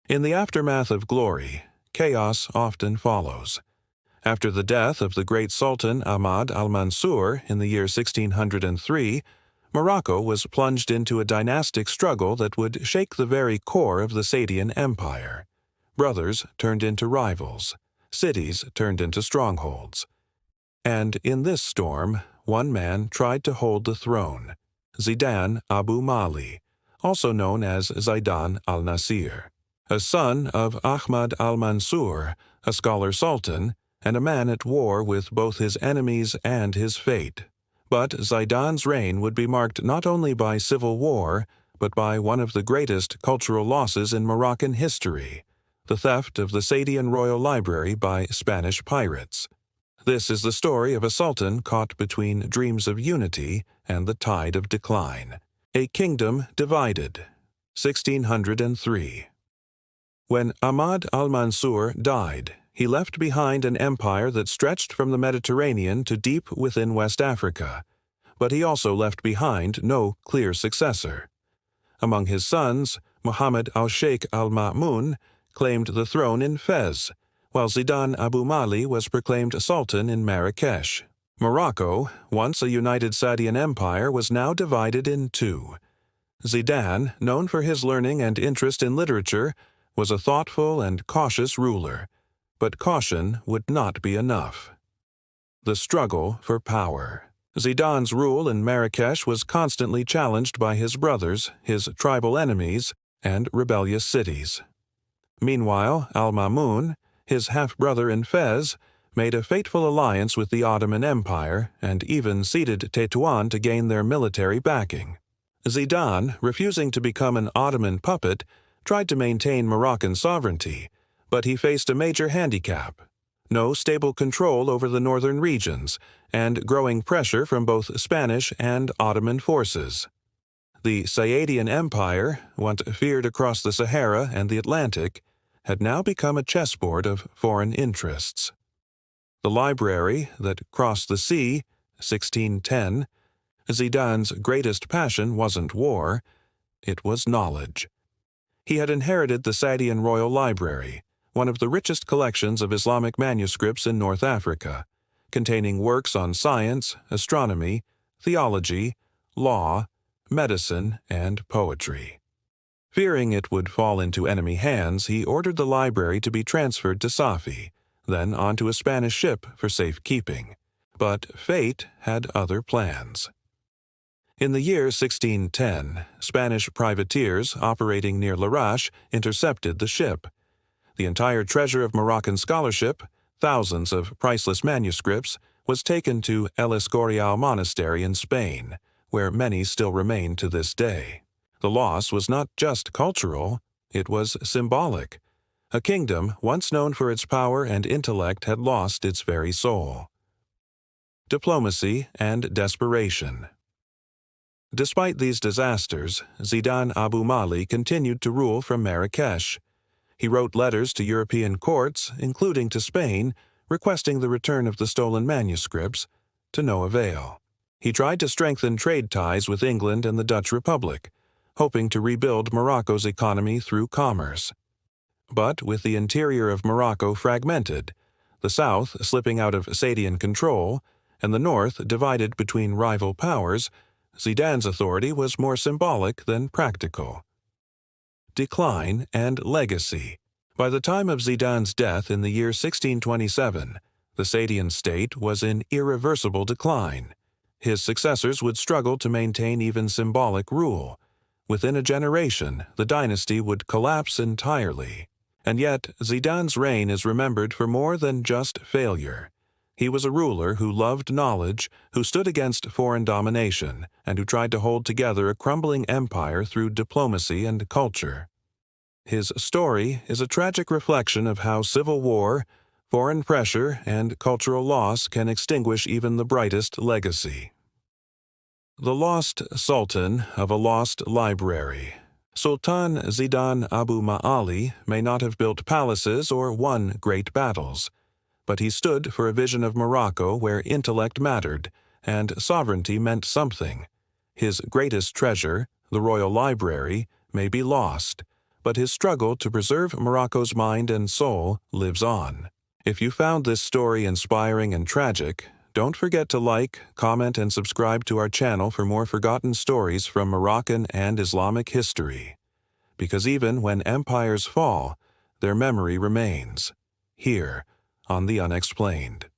In the aftermath of glory, chaos often follows. After the death of the great Sultan Ahmad al-Mansur in the year 1603, Morocco was plunged into a dynastic struggle that would shake the very core of the Saadian Empire. Brothers turned into rivals, cities turned into strongholds. And in this storm, one man tried to hold the throne, Zidan Abu Maali, also known as Zaydan al-Nasir, a son of Ahmad al-Mansur, a scholar-sultan, and a man at war with both his enemies and his fate. But Zaydan's reign would be marked not only by civil war, but by one of the greatest cultural losses in Moroccan history, the theft of the Saadian Royal Library by Spanish pirates. This is the story of a sultan caught between dreams of unity and the tide of decline. A kingdom divided. 1603. When Ahmad al-Mansur died, he left behind an empire that stretched from the Mediterranean to deep within West Africa, but he also left behind no clear successor. Among his sons, Muhammad al-Sheikh al-Ma'mun claimed the throne in Fez, while Zidan Abu Maali was proclaimed sultan in Marrakesh. Morocco, once a united Saadian empire, was now divided in two. Zidan, known for his learning and interest in literature, was a thoughtful and cautious ruler. But caution would not be enough. The struggle for power. Zidan's rule in Marrakesh was constantly challenged by his brothers, his tribal enemies, and rebellious cities. Meanwhile, al-Ma'mun, his half-brother in Fez, made a fateful alliance with the Ottoman Empire and even ceded Tétouan to gain their military backing. Zidan, refusing to become an Ottoman puppet, tried to maintain Moroccan sovereignty, but he faced a major handicap: no stable control over the northern regions, and growing pressure from both Spanish and Ottoman forces. The Saadian Empire, once feared across the Sahara and the Atlantic, had now become a chessboard of foreign interests. The library that crossed the sea, 1610, Zidan's greatest passion wasn't war, it was knowledge. He had inherited the Saadian Royal Library, one of the richest collections of Islamic manuscripts in North Africa, containing works on science, astronomy, theology, law, medicine, and poetry. Fearing it would fall into enemy hands, he ordered the library to be transferred to Safi, then onto a Spanish ship for safekeeping. But fate had other plans. In the year 1610, Spanish privateers operating near Larache intercepted the ship. The entire treasure of Moroccan scholarship, thousands of priceless manuscripts, was taken to El Escorial Monastery in Spain, where many still remain to this day. The loss was not just cultural, it was symbolic. A kingdom once known for its power and intellect had lost its very soul. Diplomacy and desperation. Despite these disasters, Zidan Abu Maali continued to rule from Marrakesh. He wrote letters to European courts, including to Spain, requesting the return of the stolen manuscripts, to no avail. He tried to strengthen trade ties with England and the Dutch Republic, hoping to rebuild Morocco's economy through commerce. But with the interior of Morocco fragmented, the south slipping out of Saadian control, and the north divided between rival powers, Zidan's authority was more symbolic than practical. Decline and legacy. By the time of Zidan's death in the year 1627, the Saadian state was in irreversible decline. His successors would struggle to maintain even symbolic rule. Within a generation, the dynasty would collapse entirely. And yet, Zidan's reign is remembered for more than just failure. He was a ruler who loved knowledge, who stood against foreign domination, and who tried to hold together a crumbling empire through diplomacy and culture. His story is a tragic reflection of how civil war, foreign pressure, and cultural loss can extinguish even the brightest legacy. The Lost Sultan of a Lost Library. Sultan Zidan Abu Maali may not have built palaces or won great battles, but he stood for a vision of Morocco where intellect mattered and sovereignty meant something. His greatest treasure, the Royal Library, may be lost, but his struggle to preserve Morocco's mind and soul lives on. If you found this story inspiring and tragic, don't forget to like, comment, and subscribe to our channel for more forgotten stories from Moroccan and Islamic history. Because even when empires fall, their memory remains, here on The Unexplained.